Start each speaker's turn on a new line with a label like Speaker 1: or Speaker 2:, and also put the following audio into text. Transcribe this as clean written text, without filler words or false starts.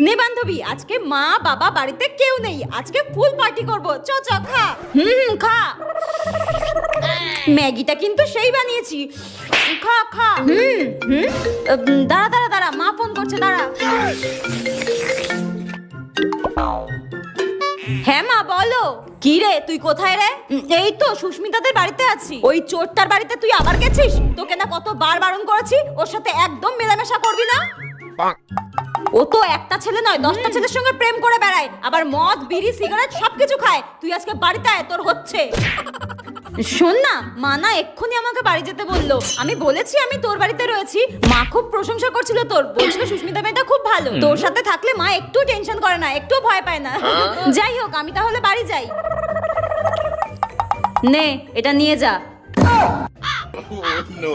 Speaker 1: নে বান্ধবী, আজকে মা বাবা বাড়িতে কেউ নেই, আজকে ফুল পার্টি করব। চ চ খা। খা। ম্যাগিটা কিন্তু সেই বানিয়েছি। খা খা। দাঁড়া দাঁড়া দাঁড়া, মা ফোন করছে, দাঁড়া। হ্যাঁ মা বলো। কি রে, তুই কোথায় রে? এই তো সুস্মিতাদের বাড়িতে আছি। ওই চোরটার বাড়িতে তুই আবার গেছিস? তোকে না কতবার বারণ করেছি ওর সাথে একদম মেলামেশা করবি না। ও তো একটা ছেলে নয়, 10টা ছেলের সঙ্গে প্রেম করে বেড়ায়, আবার মদ বিড়ি সিগারেট সবকিছু খায়। তুই আজকে বাড়িতে আয়, তোর হচ্ছে। শোন না, মা না এক্ষুনি আমাকে বাড়ি যেতে বললো। আমি বলেছি আমি তোর বাড়িতে রয়েছি। মা খুব প্রশংসা করছিল তোর, বলছিল সুস্মিতা মেয়েটা খুব ভালো। তোর সাথে থাকলে মা একটু টেনশন করে না, একটু ভয় পায় না। যাই হোক, আমি তাহলে বাড়ি যাই। নে এটা নিয়ে যা।
Speaker 2: no.